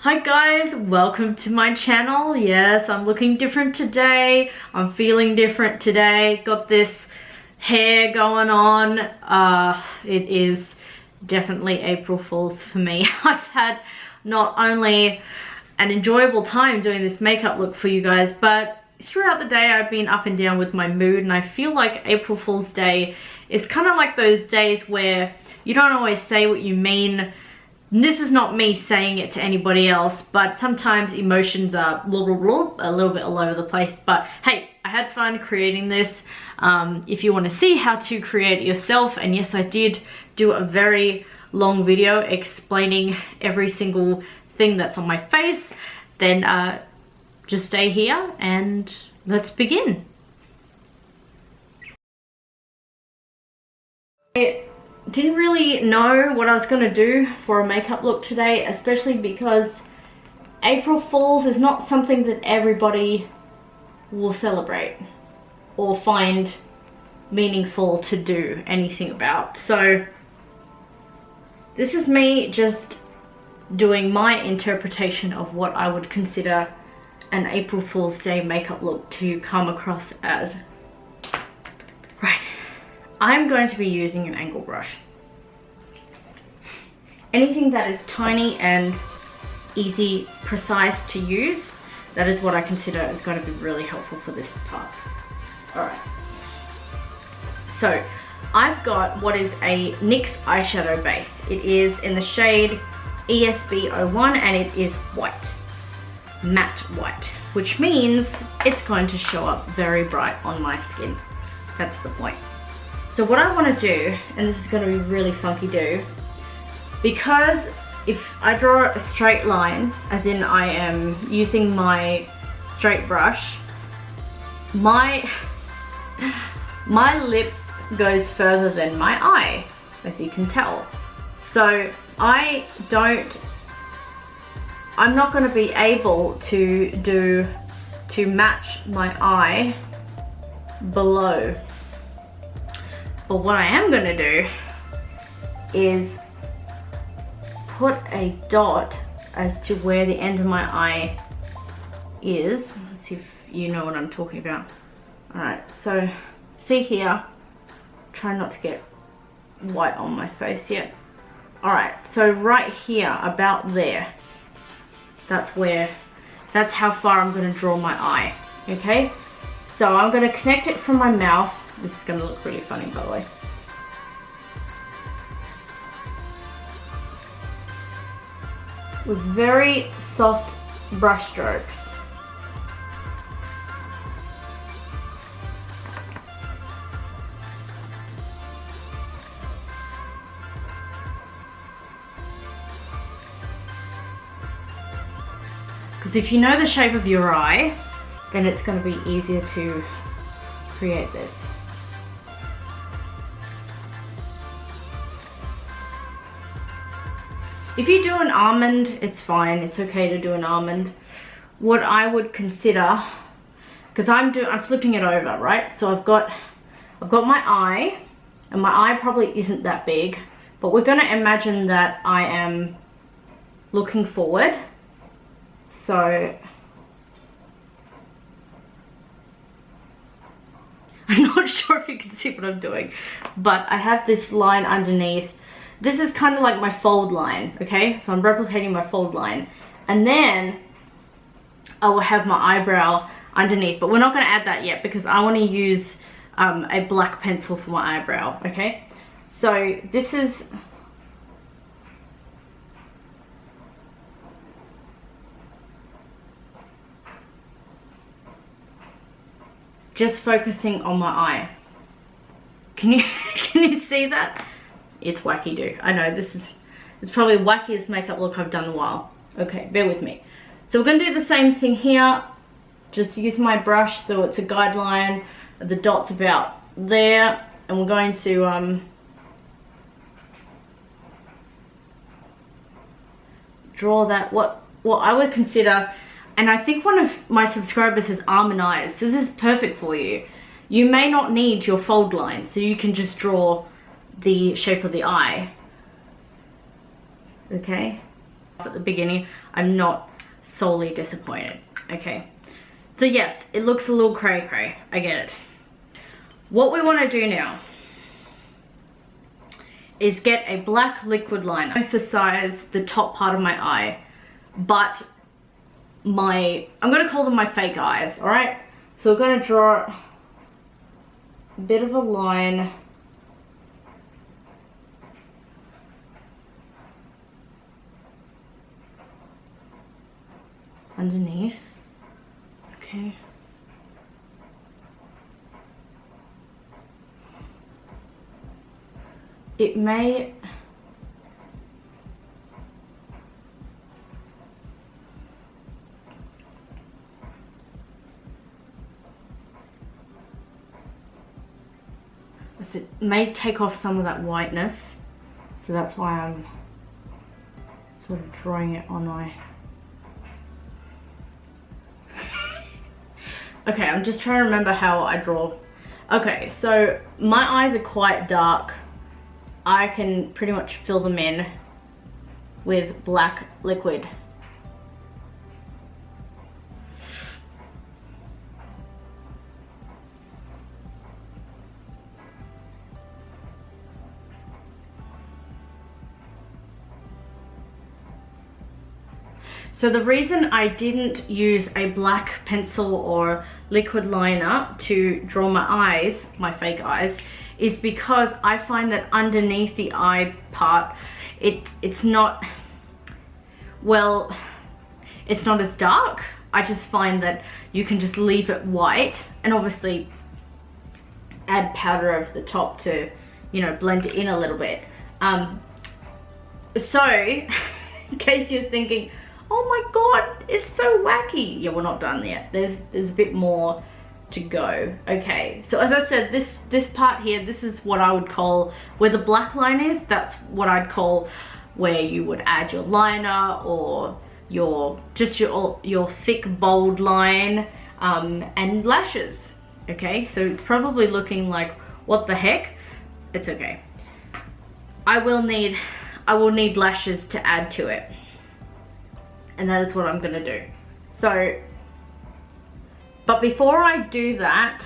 Hi guys, welcome to my channel. Yes, I'm looking different today. I'm feeling different today. Got this hair going on. It is definitely April Fool's for me. I've had not only an enjoyable time doing this makeup look for you guys, but throughout the day I've been up and down with my mood, and I feel like April Fool's Day is kind of like those days where you don't always say what you mean. This is not me saying it to anybody else, but sometimes emotions are a little bit all over the place. But hey, I had fun creating this. If you want to see how to create it yourself, and yes, I did do a very long video explaining every single thing that's on my face, then just stay here and let's begin. I didn't really know what I was going to do for a makeup look today, especially because April Fool's is not something that everybody will celebrate or find meaningful to do anything about. So this is me just doing my interpretation of what I would consider an April Fool's Day makeup look to come across as. Right. I'm going to be using an angle brush. Anything that is tiny and easy, precise to use, that is what I consider is going to be really helpful for this part. Alright. So, I've got what is a NYX eyeshadow base. It is in the shade ESB01 and it is white. Matte white. Which means it's going to show up very bright on my skin. That's the point. So what I want to do, and this is going to be really funky because if I draw a straight line, as in I am using my straight brush, my lip goes further than my eye, as you can tell. So I'm not going to be able to match my eye below. But what I am going to do is put a dot as to where the end of my eye is. Let's see if you know what I'm talking about. Alright, so see here, try not to get white on my face yet. Alright, so right here, about there, that's how far I'm going to draw my eye, okay? So I'm going to connect it from my mouth. This is going to look really funny, by the way. With very soft brush strokes. Because if you know the shape of your eye, then it's going to be easier to create this. If you do an almond, it's fine. It's okay to do an almond. What I would consider, because I'm flipping it over, right? So I've got my eye, and my eye probably isn't that big, but we're going to imagine that I am looking forward. So I'm not sure if you can see what I'm doing, but I have this line underneath. This is kind of like my fold line, okay? So I'm replicating my fold line. And then I will have my eyebrow underneath, but we're not going to add that yet because I want to use a black pencil for my eyebrow, okay? So this is... just focusing on my eye. Can you see that? It's wacky do. I know it's probably the wackiest makeup look I've done in a while. Okay, bear with me. So we're going to do the same thing here. Just use my brush so it's a guideline. The dot's about there, and we're going to draw that what I would consider, and I think one of my subscribers has almond eyes, so this is perfect for you. You may not need your fold line, so you can just draw the shape of the eye. Okay, at the beginning, I'm not solely disappointed. Okay, so yes, it looks a little cray cray, I get it. What we want to do now is get a black liquid liner. Emphasize the top part of my eye, but I'm gonna call them my fake eyes, all right? So we're gonna draw a bit of a line underneath, okay? It may take off some of that whiteness, so that's why I'm sort of drawing it on my okay, I'm just trying to remember how I draw. Okay, so my eyes are quite dark. I can pretty much fill them in with black liquid. So the reason I didn't use a black pencil or liquid liner to draw my eyes, my fake eyes, is because I find that underneath the eye part, it's not, well, it's not as dark. I just find that you can just leave it white and obviously add powder over the top to, you know, blend it in a little bit. So, in case you're thinking, oh my god, it's so wacky. Yeah, we're not done yet. There's a bit more to go. Okay, so as I said, this part here, this is what I would call where the black line is. That's what I'd call where you would add your liner or your thick bold line and lashes. Okay, so it's probably looking like, what the heck? It's okay. I will need lashes to add to it, and that is what I'm gonna do. So, but before I do that,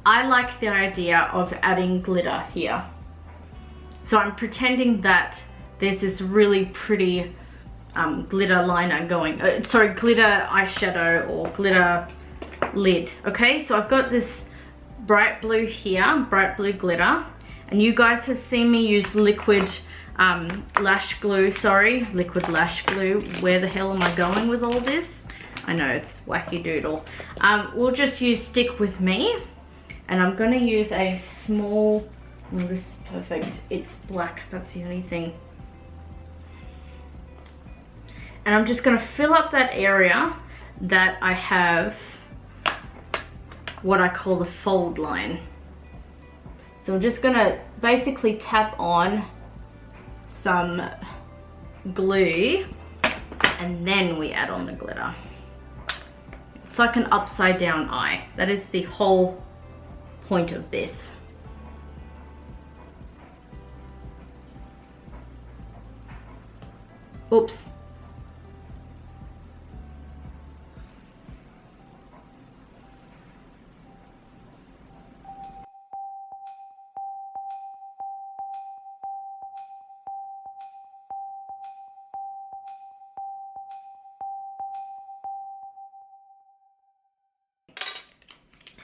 I like the idea of adding glitter here. So I'm pretending that there's this really pretty glitter liner going, glitter eyeshadow or glitter lid. Okay, so I've got this bright blue here, bright blue glitter, and you guys have seen me use liquid lash glue, liquid lash glue. Where the hell am I going with all this? I know, it's wacky doodle. We'll just use Stick With Me, and I'm gonna use a small, well, this is perfect, it's black, that's the only thing. And I'm just gonna fill up that area that I have what I call the fold line. So I'm just gonna basically tap on some glue and then we add on the glitter. It's like an upside down eye. That is the whole point of this. Oops.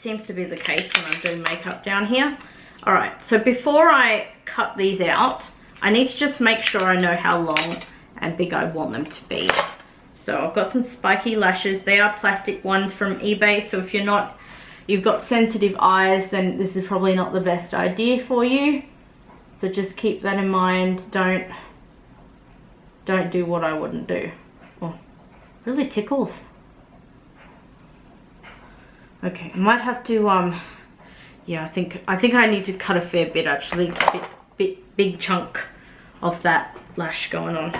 Seems to be the case when I'm doing makeup down here. All right, so before I cut these out, I need to just make sure I know how long and big I want them to be. So I've got some spiky lashes. They are plastic ones from eBay, so if you've got sensitive eyes, then this is probably not the best idea for you. So just keep that in mind. Don't do what I wouldn't do. Oh, really tickles. Okay, I might have to yeah, I think I need to cut a fair bit actually. Big chunk of that lash going on.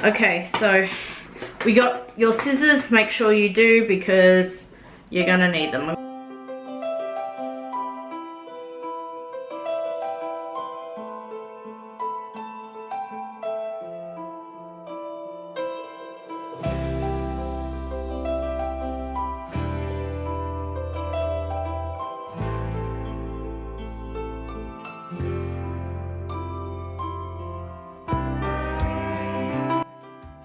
Okay, so we got your scissors. Make sure you do, because you're gonna need them.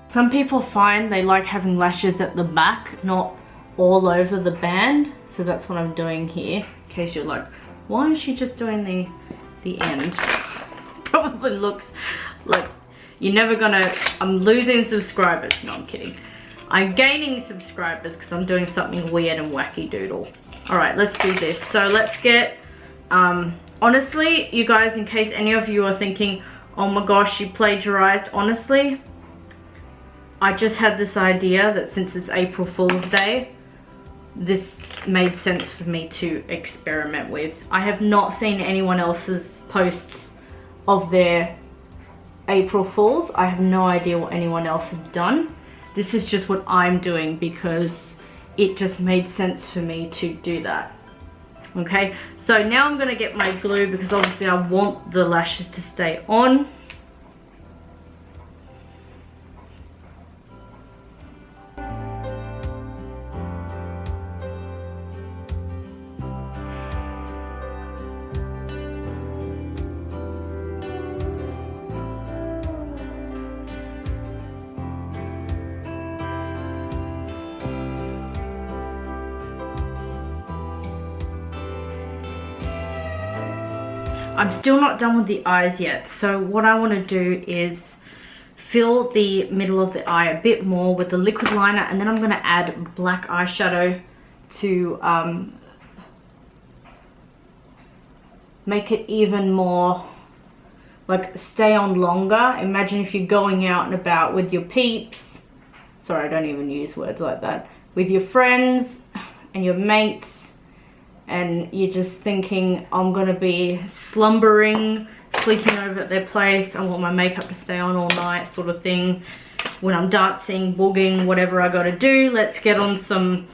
Some people find they like having lashes at the back, not all over the band. So that's what I'm doing here. In case you're like, why is she just doing the end? Probably looks like you're never gonna, I'm losing subscribers. No, I'm kidding. I'm gaining subscribers because I'm doing something weird and wacky doodle. All right, let's do this. So let's get, honestly, you guys, in case any of you are thinking, oh my gosh, she plagiarized. Honestly, I just had this idea that since it's April Fool's Day, this made sense for me to experiment with. I have not seen anyone else's posts of their April Fools. I have no idea what anyone else has done. This is just what I'm doing because it just made sense for me to do that. Okay, so now I'm gonna get my glue because obviously I want the lashes to stay on. I'm still not done with the eyes yet, so what I want to do is fill the middle of the eye a bit more with the liquid liner, and then I'm going to add black eyeshadow to make it even more, like, stay on longer. Imagine if you're going out and about with your peeps, sorry I don't even use words like that, with your friends and your mates, and you're just thinking, I'm gonna be slumbering, sleeping over at their place, I want my makeup to stay on all night, sort of thing. When I'm dancing, booging, whatever I gotta do, let's get on some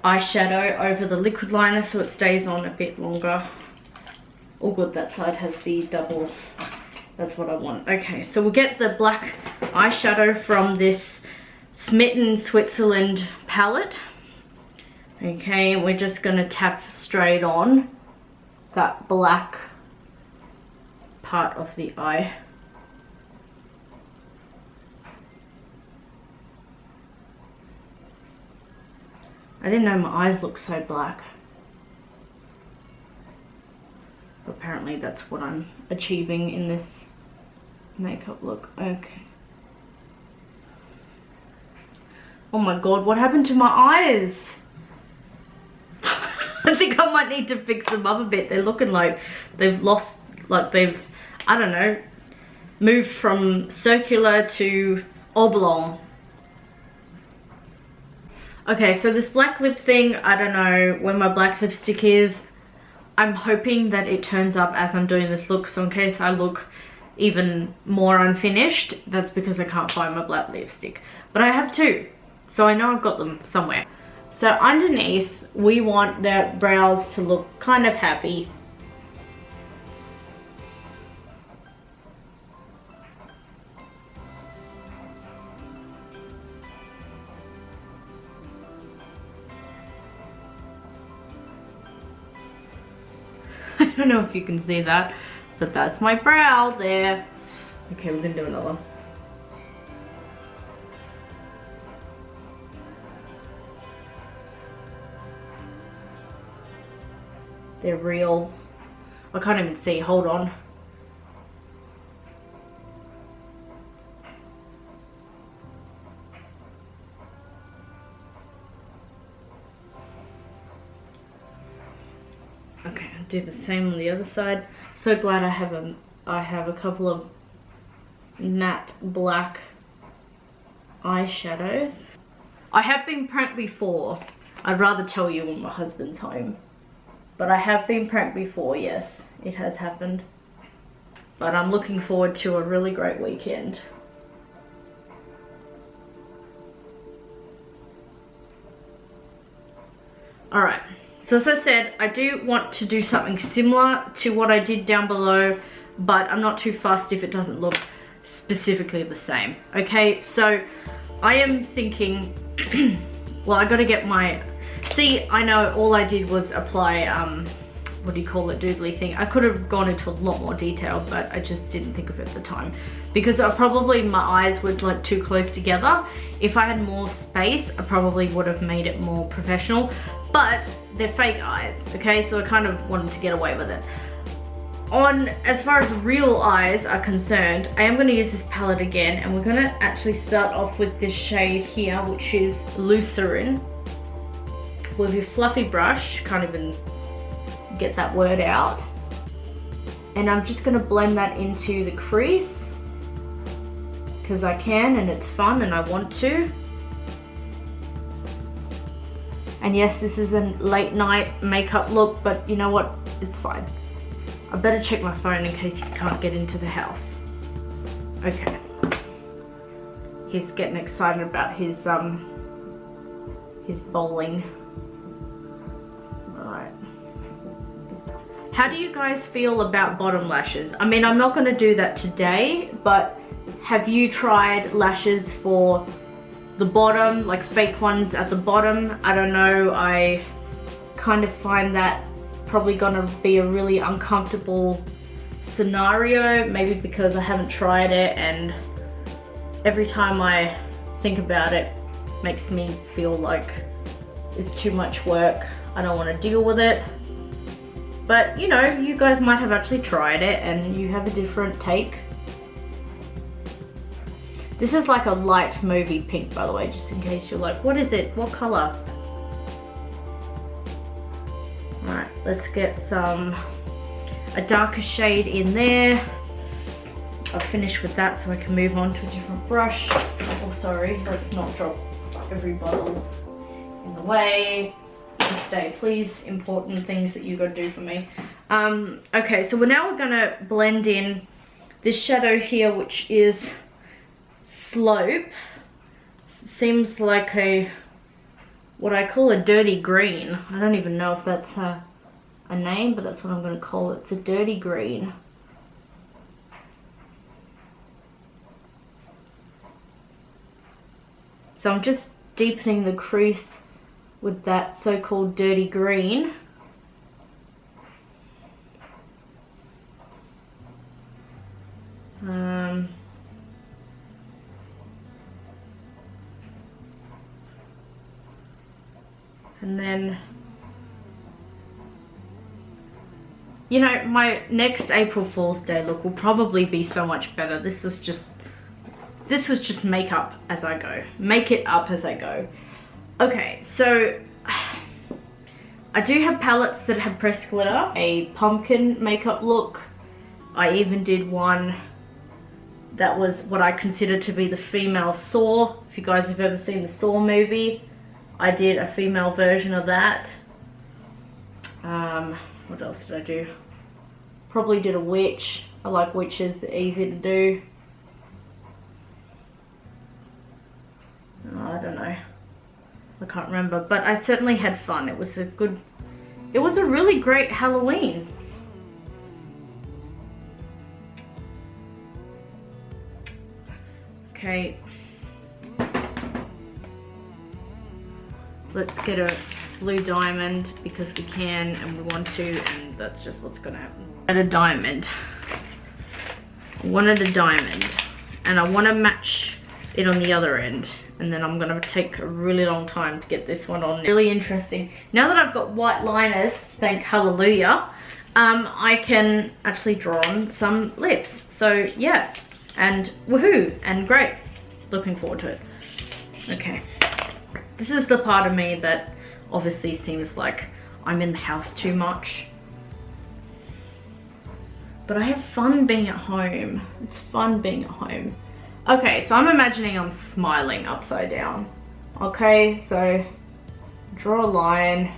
eyeshadow over the liquid liner so it stays on a bit longer. Oh good, that side has the double, that's what I want. Okay, so we'll get the black eyeshadow from this Smitten Switzerland palette. Okay, we're just gonna tap straight on that black part of the eye. I didn't know my eyes looked so black. Apparently that's what I'm achieving in this makeup look. Okay. Oh my god, what happened to my eyes? I think I might need to fix them up a bit. They're looking like they've lost, like they've, I don't know, moved from circular to oblong. Okay, so this black lip thing, I don't know where my black lipstick is. I'm hoping that it turns up as I'm doing this look, so in case I look even more unfinished, that's because I can't find my black lipstick. But I have two, so I know I've got them somewhere. So underneath, we want the brows to look kind of happy. I don't know if you can see that, but that's my brow there. Okay, we're gonna do another one. They're real. I can't even see, hold on. Okay, I'll do the same on the other side. So glad I have a couple of matte black eyeshadows. I have been pranked before. I'd rather tell you when my husband's home. But I have been pranked before, yes, it has happened. But I'm looking forward to a really great weekend. Alright, so as I said, I do want to do something similar to what I did down below, but I'm not too fussed if it doesn't look specifically the same. Okay, so I am thinking, well, I gotta get my, see, I know all I did was apply what do you call it, doodly thing. I could have gone into a lot more detail, but I just didn't think of it at the time because probably my eyes were like too close together. If I had more space, I probably would have made it more professional, but they're fake eyes, okay? So I kind of wanted to get away with it. As far as real eyes are concerned, I am going to use this palette again, and we're going to actually start off with this shade here, which is Lucerne. With your fluffy brush, can't even get that word out, and I'm just going to blend that into the crease because I can, and it's fun and I want to. And yes, this is a late night makeup look, but you know what, it's fine. I better check my phone in case you can't get into the house. Okay, he's getting excited about his bowling. How do you guys feel about bottom lashes? I mean, I'm not going to do that today, but have you tried lashes for the bottom, like fake ones at the bottom? I don't know, I kind of find that probably going to be a really uncomfortable scenario, maybe because I haven't tried it, and every time I think about it, makes me feel like it's too much work. I don't want to deal with it. But you know, you guys might have actually tried it and you have a different take. This is like a light movie pink, by the way, just in case you're like, what is it? What color? Alright, let's get a darker shade in there. I'll finish with that so I can move on to a different brush. Oh, sorry, let's not drop every bottle in the way. Stay, please. Important things that you gotta do for me. Okay, so now we're gonna blend in this shadow here, which is Slope. Seems like what I call a dirty green. I don't even know if that's a name, but that's what I'm gonna call it. It's a dirty green. So I'm just deepening the crease with that so-called dirty green. And then, you know, my next April Fool's Day look will probably be so much better. This was just makeup as I go. Make it up as I go. Okay, so I do have palettes that have pressed glitter, a pumpkin makeup look. I even did one that was what I consider to be the female Saw. If you guys have ever seen the Saw movie, I did a female version of that. What else did I do? Probably did a witch. I like witches, they're easy to do. I don't know. I can't remember, but I certainly had fun. It was a really great Halloween. Okay. Let's get a blue diamond because we can and we want to, and that's just what's gonna happen. At a diamond. I wanted a diamond, and I want to match it on the other end. And then I'm gonna take a really long time to get this one on. Really interesting. Now that I've got white liners, thank hallelujah, I can actually draw on some lips. So yeah, and woohoo, and great. Looking forward to it. Okay, this is the part of me that obviously seems like I'm in the house too much. But I have fun being at home. It's fun being at home. Okay, so I'm imagining I'm smiling upside down. Okay, so draw a line.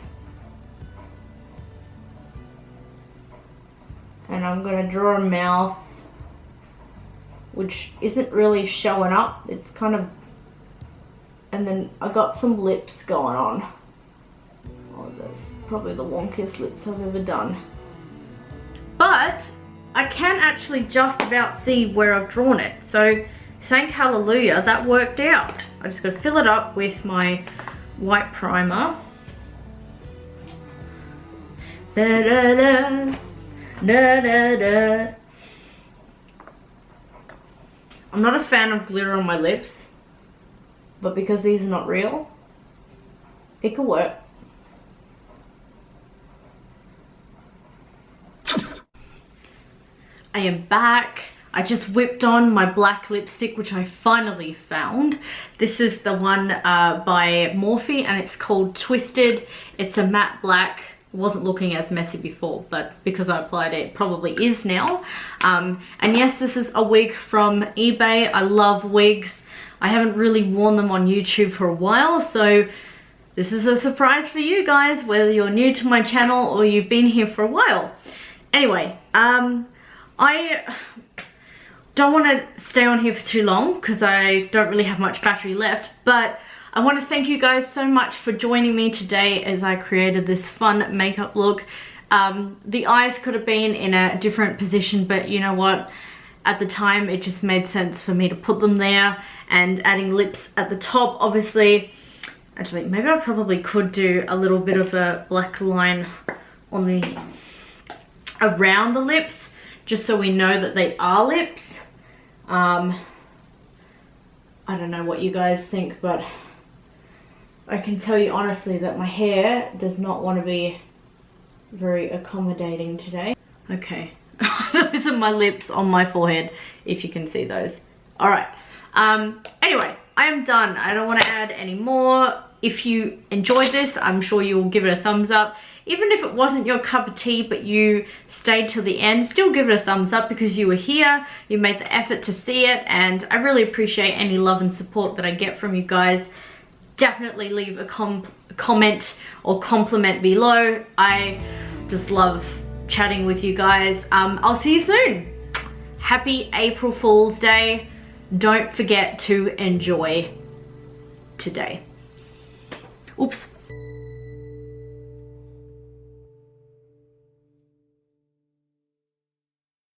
And I'm gonna draw a mouth, which isn't really showing up. It's kind of, and then I got some lips going on. Oh, that's probably the wonkiest lips I've ever done. But I can actually just about see where I've drawn it. So thank hallelujah, that worked out. I just gotta fill it up with my white primer. Da, da, da. Da, da, da. I'm not a fan of glitter on my lips, but because these are not real, it could work. I am back. I just whipped on my black lipstick, which I finally found. This is the one by Morphe, and it's called Twisted. It's a matte black. It wasn't looking as messy before, but because I applied it, it probably is now. And yes, this is a wig from eBay. I love wigs. I haven't really worn them on YouTube for a while, so this is a surprise for you guys, whether you're new to my channel or you've been here for a while. Anyway, I don't want to stay on here for too long because I don't really have much battery left, but I want to thank you guys so much for joining me today as I created this fun makeup look. The eyes could have been in a different position, but you know what? At the time, it just made sense for me to put them there, and adding lips at the top, obviously. Actually, maybe I probably could do a little bit of a black line on the around the lips, just so we know that they are lips. I don't know what you guys think, but I can tell you honestly that my hair does not want to be very accommodating today. Okay, those are my lips on my forehead, if you can see those. All right, anyway, I am done. I don't want to add any more. If you enjoyed this, I'm sure you will give it a thumbs up. Even if it wasn't your cup of tea, but you stayed till the end, still give it a thumbs up because you were here, you made the effort to see it, and I really appreciate any love and support that I get from you guys. Definitely leave a comment or compliment below. I just love chatting with you guys. I'll see you soon. Happy April Fool's Day. Don't forget to enjoy today. Oops.